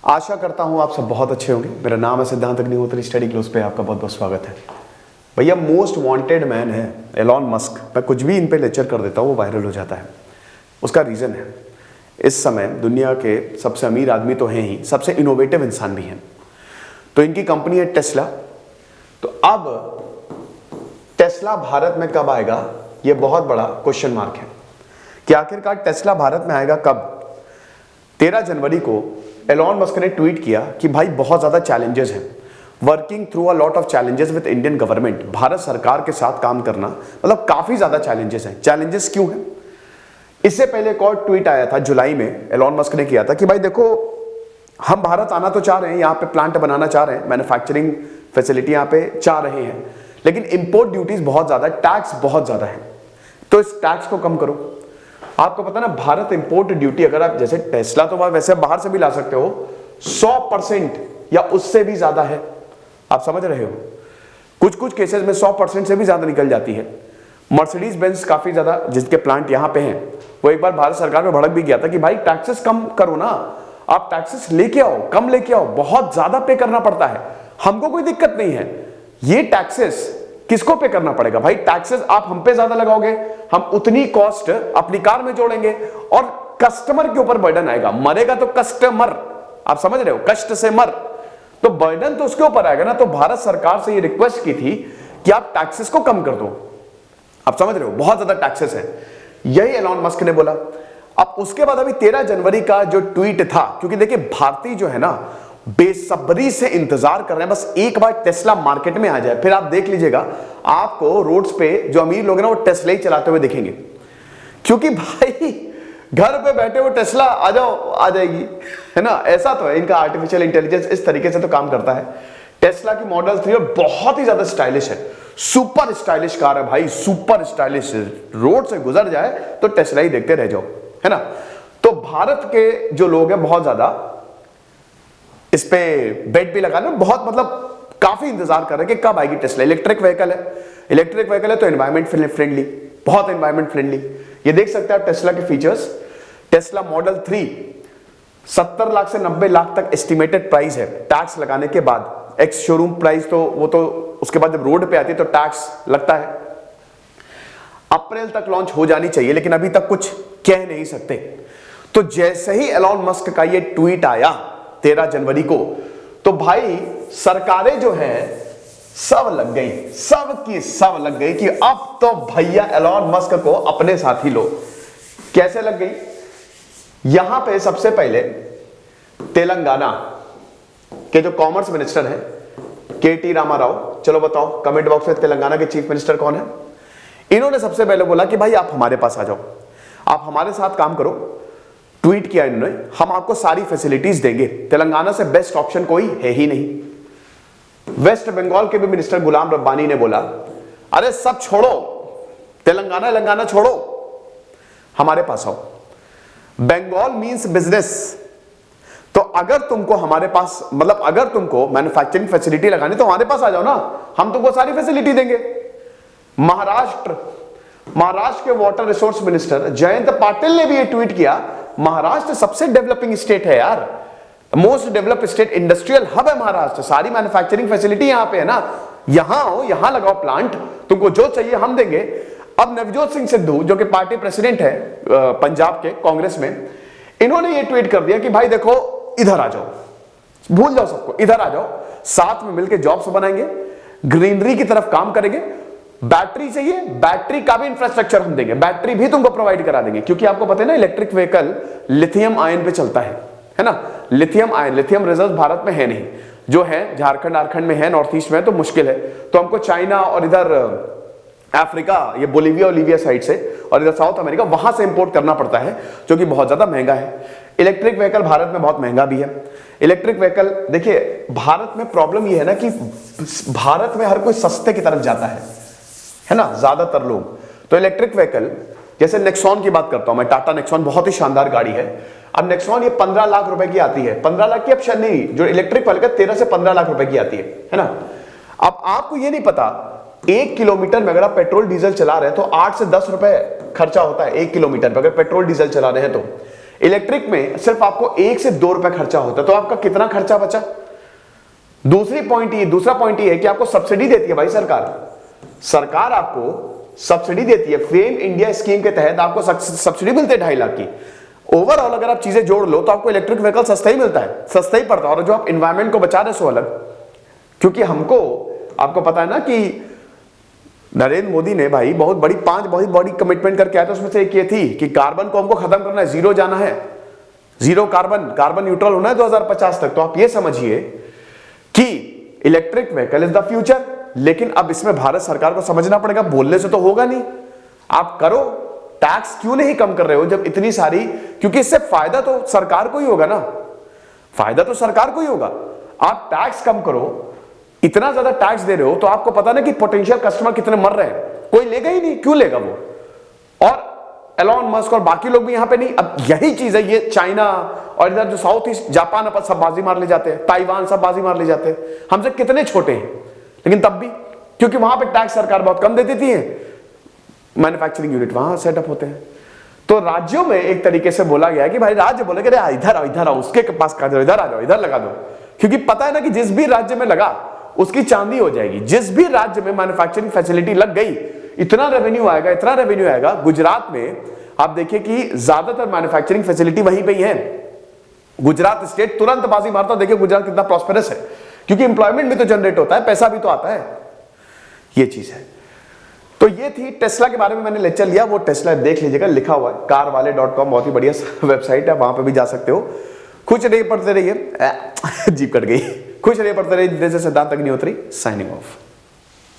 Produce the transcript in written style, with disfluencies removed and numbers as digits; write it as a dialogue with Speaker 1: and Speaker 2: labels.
Speaker 1: आशा करता हूं आप सब बहुत अच्छे होंगे। मेरा नाम है सिद्धांत अग्निहोत्री, स्टडी ग्लोस पे आपका बहुत बहुत स्वागत है। भैया मोस्ट वांटेड मैन है एलॉन मस्क। मैं कुछ भी इन पे लेक्चर कर देता हूं वो वायरल हो जाता है। उसका रीजन है, इस समय दुनिया के सबसे अमीर आदमी तो हैं ही, सबसे इनोवेटिव इंसान भी हैं। तो इनकी कंपनी है टेस्ला। तो अब टेस्ला भारत में कब आएगा, यह बहुत बड़ा क्वेश्चन मार्क है कि आखिरकार टेस्ला भारत में आएगा कब। 13 जनवरी को एलॉन मस्क ने ट्वीट किया कि भाई बहुत ज्यादा चैलेंजेस हैं, working through a lot of challenges with Indian government. Bharat सरकार के साथ काम करना मतलब काफी ज्यादा चैलेंजेस हैं। चैलेंजेस क्यों हैं? इससे पहले एक और ट्वीट आया था जुलाई में, एलॉन मस्क ने किया था कि भाई देखो हम भारत आना तो चाह रहे हैं, यहाँ पे प्लांट बनाना चाह रहे हैं, मैन्युफैक्चरिंग फैसिलिटी यहाँ पे चाह रहे हैं, लेकिन इंपोर्ट ड्यूटीज बहुत ज्यादा, टैक्स बहुत ज्यादा है, तो इस टैक्स को कम करो। आपको पता ना, भारत इंपोर्ट ड्यूटी अगर आप जैसे टेस्ला तो वैसे बाहर से भी ला सकते हो, 100% या उससे भी ज्यादा है। आप समझ रहे हो, कुछ कुछ केसेस में 100% से भी ज्यादा निकल जाती है। मर्सिडीज बेंज काफी ज्यादा जिसके प्लांट यहां पे हैं, वो एक बार भारत सरकार में भड़क भी गया था कि भाई टैक्सेस कम करो ना, आप टैक्सेस लेके आओ, कम लेके आओ, बहुत ज्यादा पे करना पड़ता है, हमको कोई दिक्कत नहीं है, ये टैक्सेस किसको पे करना पड़ेगा भाई? टैक्सेस आप हम पे ज्यादा लगाओगे, हम उतनी कॉस्ट अपनी कार में जोड़ेंगे और कस्टमर के ऊपर बर्डन आएगा। मरेगा तो कस्टमर, आप समझ रहे हो, कष्ट से मर, तो बर्डन तो उसके ऊपर आएगा ना। तो भारत सरकार से ये रिक्वेस्ट की थी कि आप टैक्सेस को कम कर दो। आप समझ रहे हो, बहुत ज्यादा टैक्सेस है, यही एलॉन मस्क ने बोला। अब उसके बाद अभी 13 जनवरी का जो ट्वीट था, क्योंकि देखिए भारतीय जो है ना बेसब्री से इंतजार कर रहे हैं, बस एक बार टेस्ला मार्केट में आ जाए, फिर आप देख लीजिएगा आपको रोड्स पे जो अमीर लोग हैं ना वो टेस्ला ही चलाते हुए दिखेंगे। क्योंकि भाई घर पे बैठे वो टेस्ला आ जाओ आ जाएगी, है ना। ऐसा तो है, इनका आर्टिफिशियल इंटेलिजेंस इस तरीके से तो काम करता है। टेस्ला की मॉडल 3 बहुत ही ज्यादा स्टाइलिश है, सुपर स्टाइलिश कार है भाई, सुपर स्टाइलिश। रोड से गुजर जाए तो टेस्ला ही देखते रह जाओ, है ना। तो भारत के जो लोग हैं बहुत ज्यादा इस पे बेट भी लगा, बहुत मतलब काफी इंतजार कर रहे हैं कि कब आएगी टेस्ला। इलेक्ट्रिक व्हीकल है, इलेक्ट्रिक व्हीकल है तो एनवायरमेंट फ्रेंडली, बहुत एनवायरमेंट फ्रेंडली। ये देख सकते हैं आप टेस्ला के फीचर्स। टेस्ला मॉडल 3 70 लाख से 90 लाख तक एस्टिमेटेड प्राइस है टैक्स लगाने के बाद। एक्स शोरूम प्राइस तो वो तो उसके बाद जब रोड पे आती है तो टैक्स लगता है। अप्रैल तक लॉन्च हो जानी चाहिए, लेकिन अभी तक कुछ कह नहीं सकते। तो जैसे ही एलॉन मस्क का ये ट्वीट आया 13 जनवरी को, तो भाई सरकारें जो हैं सब लग गई, सब की सब लग गई कि अब तो भैया एलॉन मस्क को अपने साथ ही लो। कैसे लग गई? यहां पे सबसे पहले तेलंगाना के जो कॉमर्स मिनिस्टर हैं के.टी. रामाराव, चलो बताओ कमेंट बॉक्स में तेलंगाना के चीफ मिनिस्टर कौन है। इन्होंने सबसे पहले बोला कि भाई आप हमारे पास आ जाओ, आप हमारे साथ काम करो। ट्वीट किया इन्होंने, हम आपको सारी फैसिलिटीज देंगे, तेलंगाना से बेस्ट ऑप्शन कोई है ही नहीं। वेस्ट बंगाल के भी मिनिस्टर गुलाम रब्बानी ने बोला अरे सब छोड़ो, तेलंगाना छोड़ो, हमारे पास आओ। बंगाल मींस बिजनेस, तो अगर तुमको हमारे पास मतलब अगर तुमको मैन्युफैक्चरिंग फैसिलिटी लगानी तो हमारे पास आ जाओ ना, हम तुमको सारी फैसिलिटी देंगे। महाराष्ट्र के water resource minister Jayant Patil ने भी ये ट्वीट किया, महाराष्ट्र सबसे डेवलपिंग स्टेट है यार, most developed state, industrial hub है महाराष्ट्र, सारी मैन्युफैक्चरिंग फैसिलिटी यहां पे है ना, यहां आओ, यहां लगाओ प्लांट, तुमको जो चाहिए हम देंगे। अब नवजोत सिंह सिद्धू जो कि पार्टी प्रेसिडेंट है पंजाब के कांग्रेस में, इन्होंने ये ट्वीट कर दिया कि भाई देखो इधर आ जाओ, भूल जाओ सबको, इधर आ जाओ, साथ में मिलकर जॉब्स बनाएंगे, ग्रीनरी की तरफ काम करेंगे। बैटरी चाहिए, बैटरी का भी इंफ्रास्ट्रक्चर हम देंगे, बैटरी भी तुमको प्रोवाइड करा देंगे, क्योंकि आपको पता है ना इलेक्ट्रिक व्हीकल लिथियम आयन पे चलता है ना। Lithium ion, lithium reserve Bharat में है नहीं, जो है झारखंड में है, नॉर्थ ईस्ट में है, तो मुश्किल है। तो हमको चाइना और इधर अफ्रीका, ये बोलिविया और लीविया साइड से, और इधर साउथ अमेरिका, वहां से इंपोर्ट करना पड़ता है, जो कि बहुत ज्यादा महंगा है। इलेक्ट्रिक व्हीकल भारत में बहुत महंगा भी है। इलेक्ट्रिक व्हीकल देखिए भारत में प्रॉब्लम ये है ना कि भारत में हर कोई सस्ते की तरफ जाता है ना, ज्यादातर लोग। तो इलेक्ट्रिक व्हीकल जैसे नेक्सॉन की बात करता हूं मैं, टाटा नेक्सॉन बहुत ही शानदार गाड़ी है। अब नेक्सॉन ये 15 लाख रुपए की आती है, 15 लाख की ऑप्शन नहीं, जो इलेक्ट्रिक वाले का 13 से 15 लाख रुपए की आती है ना। अब आपको ये नहीं पता 1 किलोमीटर में अगर आप पेट्रोल डीजल चला रहे हैं तो 8 से 10 रुपए खर्चा होता है 1 किलोमीटर पर, अगर पेट्रोल डीजल चला रहे हैं तो इलेक्ट्रिक में सिर्फ आपको 1 से 2 रुपए खर्चा होता है, तो आपका कितना खर्चा बचा। दूसरा पॉइंट ये है कि आपको सब्सिडी देती है भाई सरकार आपको सब्सिडी देती है। फेम इंडिया स्कीम के तहत आपको सब्सिडी मिलती है 2.5 लाख की। ओवरऑल अगर आप चीजें जोड़ लो तो आपको इलेक्ट्रिक व्हीकल सस्ता ही मिलता है, सस्ता ही पड़ता है। और जो आप इन्वायरमेंट को बचा रहे सो अलग, क्योंकि आपको पता है ना कि नरेंद्र मोदी ने भाई बहुत बड़ी कमिटमेंट करके आया था। उसमें से एक ये थी कि कार्बन को हमको खत्म करना है, जीरो जाना है, जीरो कार्बन न्यूट्रल होना है 2050 तक। तो आप ये समझिए कि electric vehicle is the future. लेकिन अब इसमें भारत सरकार को समझना पड़ेगा, बोलने से तो होगा नहीं। आप करो, टैक्स क्यों नहीं कम कर रहे हो जब इतनी सारी, क्योंकि इससे फायदा तो सरकार को ही होगा ना, फायदा तो सरकार को ही होगा। आप टैक्स कम करो, इतना ज्यादा टैक्स दे रहे हो तो आपको पता ना कि पोटेंशियल कस्टमर कितने मर रहे हैं, कोई लेगा ही नहीं, क्यों लेगा वो। और एलॉन मस्क और बाकी लोग भी यहां पे नहीं। अब यही चीज है, ये चाइना और इधर जो साउथ ईस्ट जापान सब बाजी मार ले जाते हैं, ताइवान सब बाजी मार ले जाते हैं, हमसे कितने छोटे हैं, लेकिन तब भी क्योंकि वहां पे टैक्स सरकार बहुत कम दे देती है, मैन्युफैक्चरिंग यूनिट वहां सेटअप होते हैं। तो राज्यों में एक तरीके से बोला गया कि भाई राज्य बोले कि इधर आओ, उसके पास का जाओ, इधर आ जाओ, इधर लगा दो, क्योंकि पता है ना कि जिस भी राज्य में लगा उसकी चांदी हो जाएगी। जिस भी राज्य में मैन्युफैक्चरिंग फैसिलिटी लग गई इतना रेवेन्यू आएगा। गुजरात में आप देखिए कि ज्यादातर मैन्युफैक्चरिंग फैसिलिटी वहीं पे ही है। गुजरात स्टेट तुरंत बाजी मारता, देखिए गुजरात कितना प्रॉस्पेरस है, क्योंकि इंप्लॉयमेंट भी तो जनरेट होता है, पैसा भी तो आता है, ये चीज है। तो ये थी टेस्ला के बारे में मैंने लेक्चर लिया, वो टेस्ला देख लीजिएगा, लिखा हुआ है carwale.com, बहुत ही बढ़िया वेबसाइट है, वहां पे भी जा सकते हो। खुश रहिए, पढ़ते रहिए, जीप कट गई, खुश रहिए, पढ़ते रहिए। जैसे सिद्धांत अग्निहोत्री साइनिंग ऑफ।